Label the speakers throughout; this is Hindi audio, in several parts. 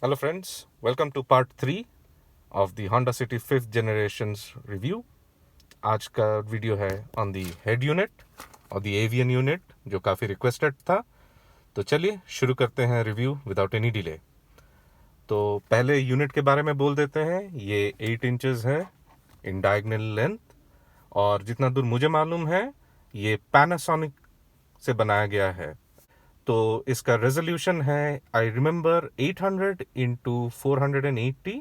Speaker 1: Hello friends, welcome to part 3 of the Honda City 5th Generation's review. आज का वीडियो है on the head unit और the avian unit जो काफ़ी requested था. तो चलिए शुरू करते हैं रिव्यू without any delay. तो पहले यूनिट के बारे में बोल देते हैं. ये 8 इंचेस है in diagonal length और जितना दूर मुझे मालूम है ये Panasonic से बनाया गया है. तो इसका रेजोल्यूशन है आई रिमेंबर 800 इंटू 480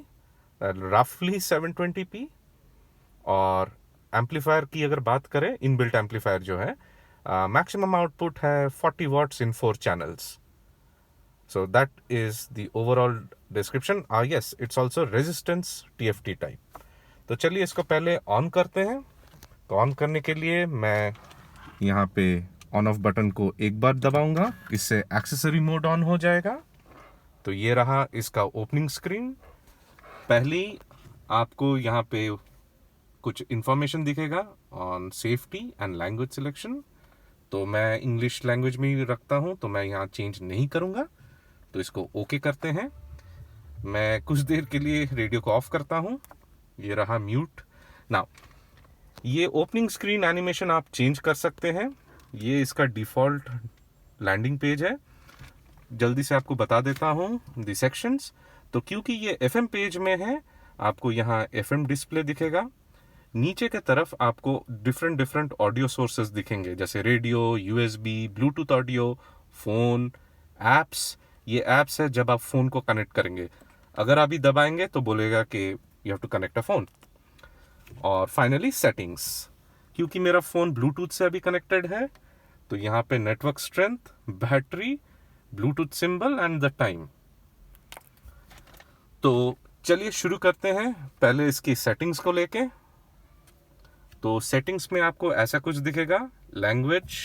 Speaker 1: रफली 720p. और एम्पलीफायर की अगर बात करें, इनबिल्ट एम्पलीफायर जो है, मैक्सिमम आउटपुट है 40 what's in 4 channels. So that is the overall description. Yes, it's also resistance TFT type. तो चलिए इसको पहले ऑन करते हैं. तो ऑन करने के लिए मैं यहाँ पे ऑन ऑफ बटन को एक बार दबाऊंगा, इससे एक्सेसरी मोड ऑन हो जाएगा. तो ये रहा इसका ओपनिंग स्क्रीन. पहली आपको यहाँ पे कुछ इंफॉर्मेशन दिखेगा on safety and language selection. तो मैं इंग्लिश लैंग्वेज में ही रखता हूँ, तो मैं यहाँ चेंज नहीं करूँगा. तो इसको ओके करते हैं. मैं कुछ देर के लिए रेडियो को ऑफ करता हूँ. ये रहा म्यूट. नाउ ये ओपनिंग स्क्रीन एनिमेशन आप चेंज कर सकते हैं. ये इसका डिफ़ॉल्ट लैंडिंग पेज है. जल्दी से आपको बता देता हूँ दी सेक्शंस. तो क्योंकि ये FM पेज में है, आपको यहाँ FM डिस्प्ले दिखेगा. नीचे के तरफ आपको डिफरेंट ऑडियो सोर्सेज दिखेंगे, जैसे radio, USB, Bluetooth audio, phone, apps. ये ऐप्स है जब आप फ़ोन को कनेक्ट करेंगे. अगर अभी दबाएंगे तो बोलेगा कि you have to connect a phone. और फाइनली सेटिंग्स. क्योंकि मेरा फ़ोन ब्लूटूथ से अभी कनेक्टेड है, तो यहाँ पे network strength, battery, Bluetooth symbol and the time. तो चलिए शुरू करते हैं पहले इसकी सेटिंग्स को लेके. तो सेटिंग्स में आपको ऐसा कुछ दिखेगा, लैंग्वेज.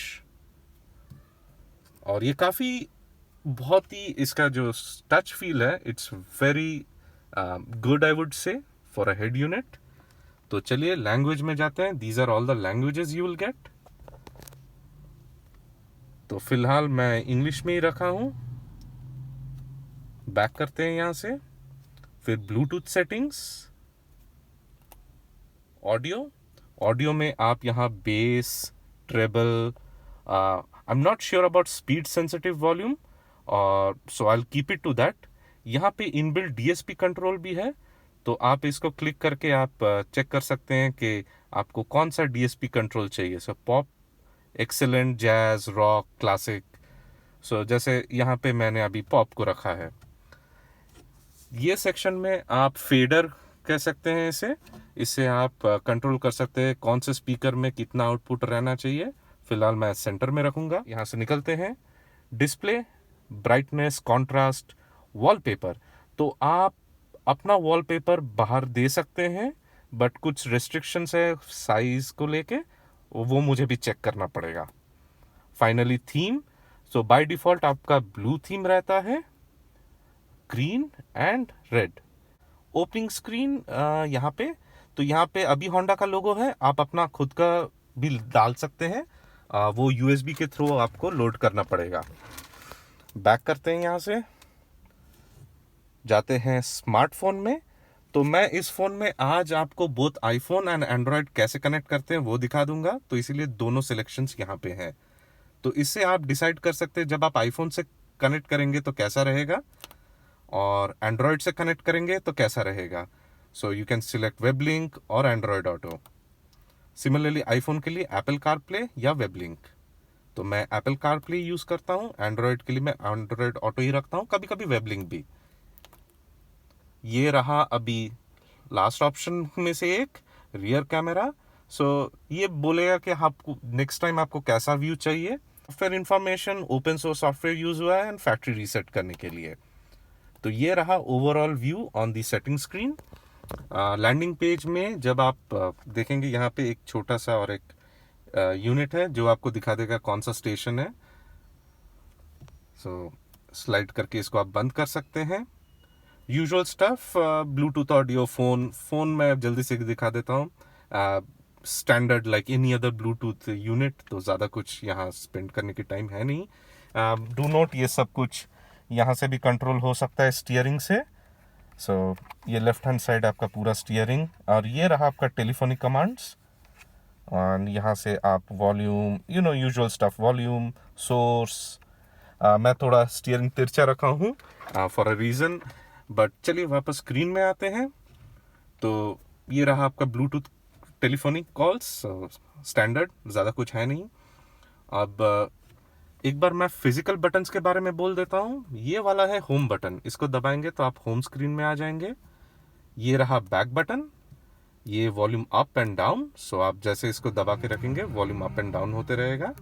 Speaker 1: और ये काफ़ी बहुत ही इसका जो टच फील है, it's very good I would say for a head unit. तो चलिए लैंग्वेज में जाते हैं. These are all the languages you will get. तो फिलहाल मैं इंग्लिश में ही रखा हूं. बैक करते हैं यहां से. फिर ब्लूटूथ सेटिंग्स, ऑडियो में आप यहाँ bass, treble, I am not sure about speed sensitive volume, और so I will keep it to that. यहाँ पे इनबिल्ट DSP कंट्रोल भी है. तो आप इसको क्लिक करके आप चेक कर सकते हैं कि आपको कौन सा DSP कंट्रोल चाहिए. So pop, excellent, jazz, rock, classic. So जैसे यहाँ पे मैंने अभी पॉप को रखा है. ये सेक्शन में आप फेडर कह सकते हैं इससे आप कंट्रोल कर सकते हैं कौन से स्पीकर में कितना आउटपुट रहना चाहिए. फिलहाल मैं सेंटर में रखूँगा. यहाँ से निकलते हैं. Display, brightness, contrast, wallpaper. तो आप अपना वॉलपेपर बाहर दे सकते हैं, बट कुछ रेस्ट्रिक्शंस है साइज को लेके, वो मुझे भी चेक करना पड़ेगा. Finally theme. So by default आपका ब्लू थीम रहता है, green and red. Opening screen यहाँ पे. तो यहाँ पे अभी होंडा का लोगो है. आप अपना खुद का भी डाल सकते हैं. वो USB के थ्रू आपको लोड करना पड़ेगा. बैक करते हैं. यहाँ से जाते हैं स्मार्टफोन में. तो मैं इस फ़ोन में आज आपको बोथ आईफोन एंड एंड्रॉयड कैसे कनेक्ट करते हैं वो दिखा दूंगा. तो इसीलिए दोनों सिलेक्शंस यहाँ पे हैं. तो इससे आप डिसाइड कर सकते हैं जब आप आईफोन से कनेक्ट करेंगे तो कैसा रहेगा, और एंड्रॉयड से कनेक्ट करेंगे तो कैसा रहेगा. So you can select web link और एंड्रॉयड ऑटो. सिमिलरली आईफोन के लिए एप्पल कारप्ले या वेब लिंक. तो मैं एप्पल कारप्ले यूज़ करता हूँ. एंड्रॉयड के लिए मैं एंड्रॉयड ऑटो ही रखता हूँ, कभी कभी वेब लिंक भी. ये रहा अभी लास्ट ऑप्शन में से एक, रियर कैमरा. सो ये बोलेगा कि आपको नेक्स्ट टाइम आपको कैसा व्यू चाहिए. Software information, open source software use हुआ है एंड फैक्ट्री रीसेट करने के लिए. तो ये रहा overall view on the setting screen. Landing page में जब आप देखेंगे, यहाँ पे एक छोटा सा और एक यूनिट है जो आपको दिखा देगा कौन सा स्टेशन है. सो स्लाइड करके इसको आप बंद कर सकते हैं. Usual stuff, Bluetooth audio, phone मैं जल्दी से दिखा देता हूँ. Standard like any other Bluetooth unit. तो ज़्यादा कुछ यहाँ स्पेंड करने की टाइम है नहीं. डू नोट, ये सब कुछ यहाँ से भी कंट्रोल हो सकता है स्टीयरिंग से। सो ये लेफ्ट हैंड साइड आपका पूरा स्टीयरिंग, और ये रहा आपका टेलीफोनिक कमांड्स। और यहाँ से आप volume, usual stuff, volume, source. मैं थोड़ा स्टीयरिंग तिरछा रखा हूँ फॉर अ रीज़न, बट चलिए वापस स्क्रीन में आते हैं। तो ये रहा आपका ब्लूटूथ टेलीफोनिक कॉल्स, स्टैंडर्ड, ज़्यादा कुछ है नहीं। अब एक बार मैं फिजिकल बटन्स के बारे में बोल देता हूँ। ये वाला है होम बटन, इसको दबाएंगे तो आप होम स्क्रीन में आ जाएंगे। ये रहा बैक बटन, ये वॉल्यूम अप एंड डाउन। सो आप जैसे इसको दबा के रखेंगे वॉल्यूम अप एंड डाउन होते रहेगा।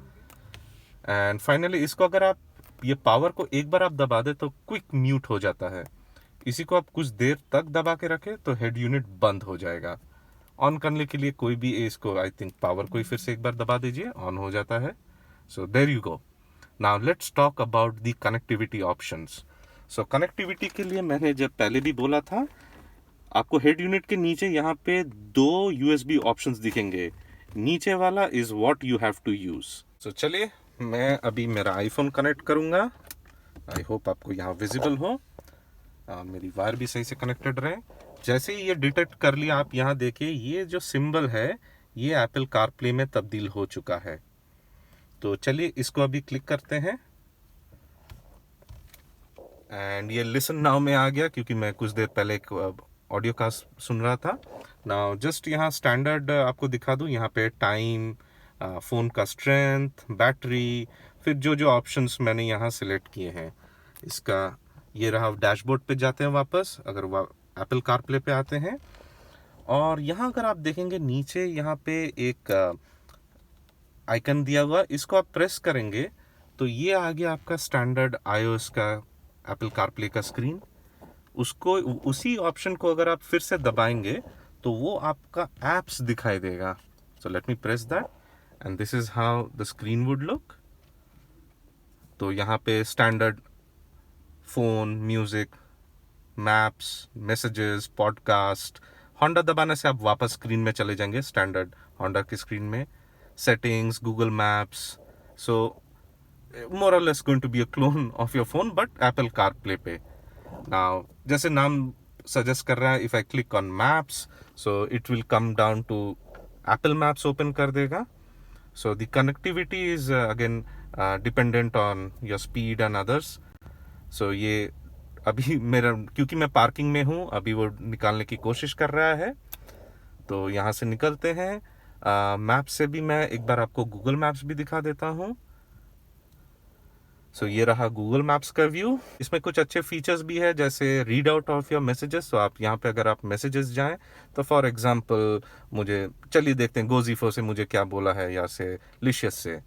Speaker 1: एंड फाइनली इसको अगर आप ये पावर को एक बार आप दबा दे तो क्विक म्यूट हो जाता है। इसी को आप कुछ देर तक दबा के रखें तो हेड यूनिट बंद हो जाएगा। ऑन करने के लिए कोई भी इसको, आई थिंक पावर को ही फिर से एक बार दबा दीजिए, ऑन हो जाता है। So there you go. Now let's talk about the connectivity options. So connectivity के लिए मैंने जब पहले भी बोला था, आपको हेड यूनिट के नीचे यहाँ पे 2 USB ऑप्शंस दिखेंगे। नीचे वाला is what you have to use. So चलिए मैं अभी मेरा आईफोन कनेक्ट करूंगा। आई होप आपको यहाँ विजिबल हो, मेरी वायर भी सही से कनेक्टेड रहे। जैसे ही ये डिटेक्ट कर लिया, आप यहाँ देखिए ये जो सिंबल है ये एप्पल कारप्ले में तब्दील हो चुका है। तो चलिए इसको अभी क्लिक करते हैं एंड ये लिसन नाउ में आ गया, क्योंकि मैं कुछ देर पहले एक ऑडियो कास्ट सुन रहा था। नाउ जस्ट यहाँ स्टैंडर्ड आपको दिखा दूँ, यहाँ पे टाइम, फ़ोन का स्ट्रेंथ, बैटरी, फिर जो जो ऑप्शंस मैंने यहाँ सिलेक्ट किए हैं इसका। ये रहा, डैशबोर्ड पे जाते हैं वापस, अगर एप्पल कारप्ले पे आते हैं। और यहाँ अगर आप देखेंगे नीचे यहाँ पे एक आइकन दिया हुआ, इसको आप प्रेस करेंगे तो ये आ गया आपका स्टैंडर्ड iOS का एप्पल कारप्ले का स्क्रीन। उसको, उसी ऑप्शन को अगर आप फिर से दबाएंगे तो वो आपका एप्स दिखाई देगा। So let me press that and this is how the screen would look. तो यहाँ पे standard phone, music, maps, messages, podcast. Honda दबाने से आप वापस स्क्रीन में चले जाएंगे, स्टैंडर्ड होंडा की स्क्रीन में। Settings, Google Maps. So more और less going to be a clone of your phone, but Apple CarPlay पे। नाउ जैसे नाम सजेस्ट कर रहा है, if I click on maps so it will come down to Apple Maps, open कर देगा। So the connectivity is again dependent on your speed and others. So ये अभी मेरा, क्योंकि मैं पार्किंग में हूँ, अभी वो निकालने की कोशिश कर रहा है। तो यहाँ से निकलते हैं। मैप से भी मैं एक बार आपको गूगल मैप्स भी दिखा देता हूँ। सो ये रहा गूगल मैप्स का व्यू। इसमें कुछ अच्छे फीचर्स भी है, जैसे read out of your messages. तो आप यहाँ पे अगर आप मैसेजेस जाएं तो फॉर एग्जांपल मुझे, चलिए देखते हैं गोजीफो से मुझे क्या बोला है, या से लिशियस से।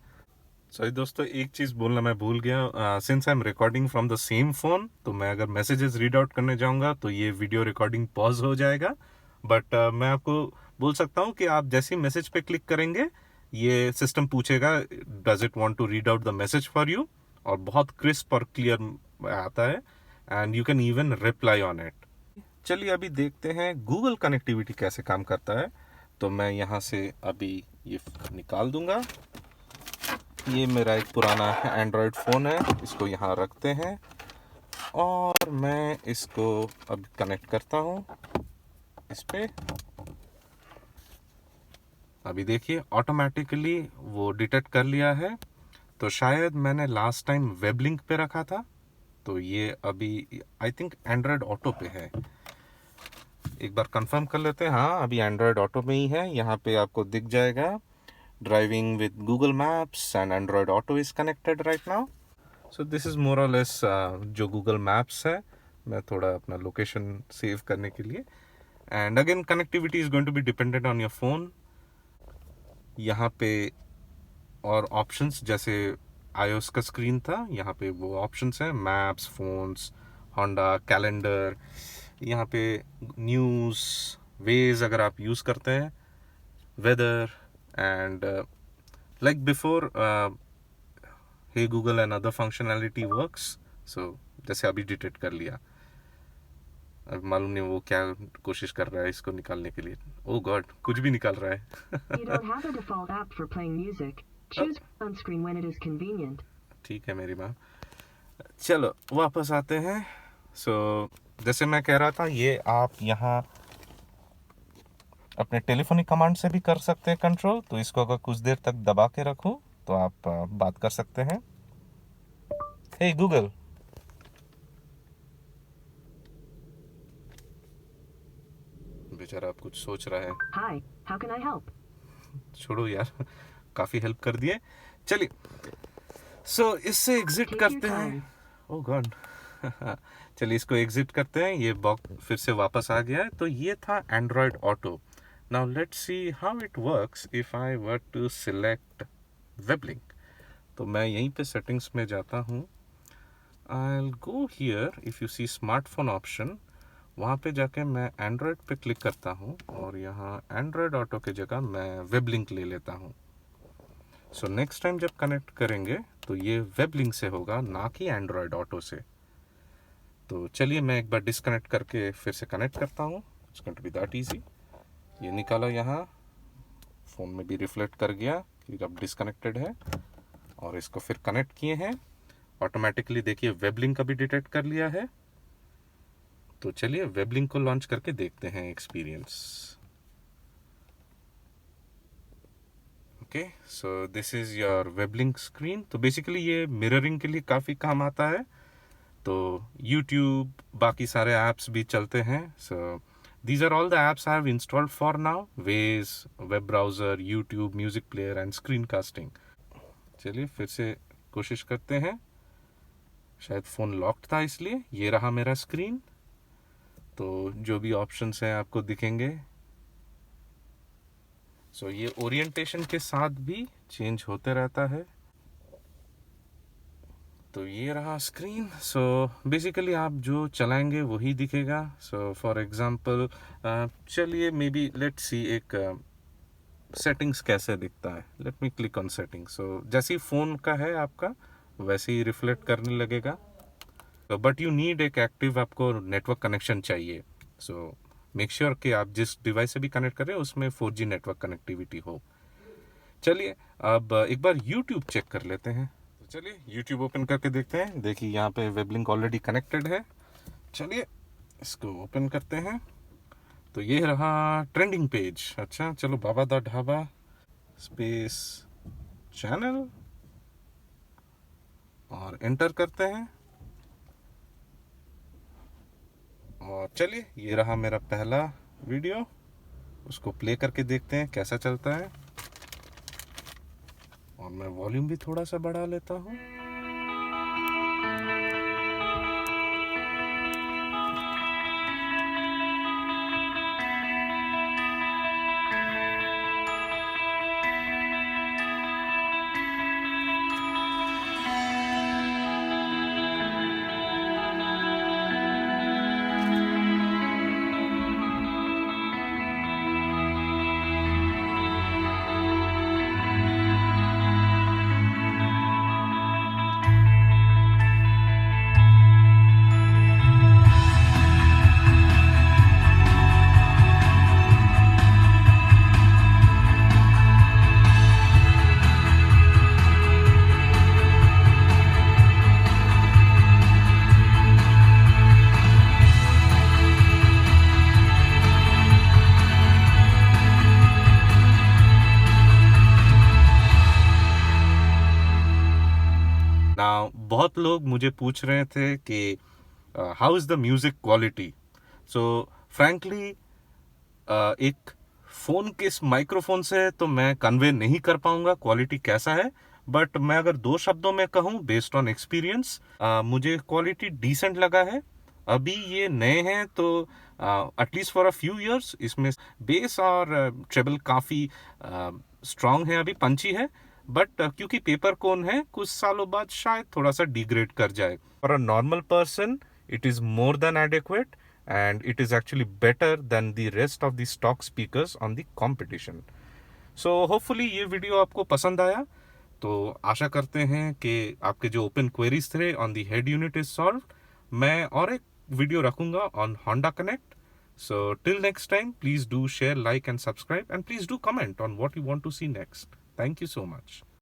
Speaker 1: सॉरी दोस्तों, एक चीज़ बोलना मैं भूल गया। Since I am recording from the same phone, तो मैं अगर मैसेजेस रीड आउट करने जाऊंगा तो ये वीडियो रिकॉर्डिंग पॉज हो जाएगा। बट मैं आपको बोल सकता हूँ कि आप जैसे ही मैसेज पे क्लिक करेंगे ये सिस्टम पूछेगा does it want to read out the message for you, और बहुत क्रिस्प और क्लियर आता है and you can even reply on it. चलिए अभी देखते हैं गूगल कनेक्टिविटी कैसे काम करता है। तो मैं यहाँ से अभी ये निकाल दूंगा। ये मेरा एक पुराना एंड्रॉयड फ़ोन है, इसको यहाँ रखते हैं और मैं इसको अब कनेक्ट करता हूँ इस पे। अभी देखिए ऑटोमेटिकली वो डिटेक्ट कर लिया है। तो शायद मैंने लास्ट टाइम वेब लिंक पे रखा था, तो ये अभी आई थिंक एंड्रॉयड ऑटो पे है। एक बार कंफर्म कर लेते हैं। हाँ, अभी एंड्रॉयड ऑटो में ही है। यहाँ पे आपको दिख जाएगा driving with Google maps and Android auto is connected right now. So this is more और लेस जो गूगल मैप्स है। मैं थोड़ा अपना लोकेशन सेव करने के लिए, and again connectivity is going to be dependent on your phone. यहाँ पे और ऑप्शंस, जैसे iOS का स्क्रीन था, यहाँ पे वो ऑप्शंस हैं, मैप्स, फोन्स, होंडा, कैलेंडर। यहाँ पे न्यूज़, वेज अगर आप यूज़ करते हैं, weather, and like before hey Google and other functionality works. So जैसे अभी डिटेक्ट कर लिया, अब मालूम नहीं वो क्या कोशिश कर रहा है इसको निकालने के लिए। ओह गॉड, कुछ भी निकाल रहा है।
Speaker 2: You don't have a default app for playing music. Choose on screen when it is convenient.
Speaker 1: ठीक है मेरी माँ। चलो वापस आते हैं। जैसे मैं कह रहा था, ये आप यहाँ अपने टेलीफोनिक कमांड से भी कर सकते हैं कंट्रोल। तो इसको अगर कुछ देर तक दबा के रखो तो आप बात कर सकते हैं। हे गूगल। बेचारा आप कुछ सोच रहा है।
Speaker 2: Hi, how can I help?
Speaker 1: छोड़ो यार, काफी हेल्प कर दिए। चलिए, इससे एग्जिट
Speaker 2: Take your
Speaker 1: करते हैं।
Speaker 2: time.
Speaker 1: ओह गॉड। चलिए, इसको एग्जिट करते हैं। ये बॉक्स फिर से वापस आ गया है। तो ये था Android Auto. Now let's see how it works if I were to select WebLink. तो मैं यहीं पे सेटिंग्स में जाता हूँ। I will go here, if you see smartphone option, वहाँ पे जाके मैं एंड्रॉयड पे क्लिक करता हूँ और यहाँ एंड्रॉयड ऑटो की जगह मैं वेबलिंक ले लेता हूँ। सो नेक्स्ट टाइम जब कनेक्ट करेंगे तो ये वेबलिंक से होगा, ना कि एंड्रॉयड ऑटो से। तो चलिए, मैं एक बार डिस्कनेक्ट करके फिर से कनेक्ट करता हूँ। It's going to be that easy. ये निकाला, यहाँ फ़ोन में भी रिफ्लेक्ट कर गया कि अब डिस्कनेक्टेड है, और इसको फिर कनेक्ट किए हैं। ऑटोमेटिकली देखिए वेबलिंक का भी डिटेक्ट कर लिया है। तो चलिए वेबलिंक को लॉन्च करके देखते हैं experience. Okay, so this is your Weblink screen. तो बेसिकली ये मिररिंग के लिए काफ़ी काम आता है। तो YouTube, बाकी सारे ऐप्स भी चलते हैं। सो these are all the apps I have installed for now: Waze, web browser, YouTube, music player and screencasting. चलिए फिर से कोशिश करते हैं। शायद फ़ोन लॉक्ड था इसलिए। ये रहा मेरा स्क्रीन। तो जो भी ऑप्शंस हैं आपको दिखेंगे। ये ओरिएंटेशन के साथ भी चेंज होते रहता है। तो ये रहा स्क्रीन। बेसिकली आप जो चलाएंगे वही दिखेगा। फॉर एग्जांपल, चलिए मे बी लेट्स सी एक सेटिंग्स कैसे दिखता है। Let me click on settings. जैसे ही फ़ोन का है आपका, वैसे ही रिफ्लेक्ट करने लगेगा। बट यू नीड एक एक्टिव आपको नेटवर्क कनेक्शन चाहिए। मेक श्योर कि आप जिस डिवाइस से भी कनेक्ट कर रहे हैं उसमें 4G नेटवर्क कनेक्टिविटी हो। चलिए अब एक बार YouTube चेक कर लेते हैं। तो चलिए YouTube ओपन करके देखते हैं। देखिए यहाँ पे वेबलिंक ऑलरेडी कनेक्टेड है। चलिए इसको ओपन करते हैं। तो ये रहा ट्रेंडिंग पेज। अच्छा, चलो बाबा दा ढाबा स्पेस चैनल और एंटर करते हैं। और चलिए, ये रहा मेरा पहला वीडियो। उसको प्ले करके देखते हैं कैसा चलता है। और मैं वॉल्यूम भी थोड़ा सा बढ़ा लेता हूँ। नाउ बहुत लोग मुझे पूछ रहे थे कि how is the music quality. Frankly एक फ़ोन के इस माइक्रोफोन से तो मैं कन्वे नहीं कर पाऊंगा क्वालिटी कैसा है। बट मैं अगर दो शब्दों में कहूँ बेस्ड ऑन एक्सपीरियंस, मुझे क्वालिटी डिसेंट लगा है। अभी ये नए हैं तो at least for a few years इसमें बेस और ट्रेबल काफ़ी स्ट्रांग है, अभी पंची है। बट क्योंकि पेपर कोन है, कुछ सालों बाद शायद थोड़ा सा डिग्रेड कर जाए। For a normal person it is more than adequate and it is actually better than the rest of the stock speakers on the competition. So hopefully ये वीडियो आपको पसंद आया। तो आशा करते हैं कि आपके जो ओपन क्वेरीज थे on the head unit is solve. मैं और एक वीडियो रखूंगा on Honda Connect. So till next time, please do share, like and subscribe, and please do comment on what you want to see next. Thank you so much.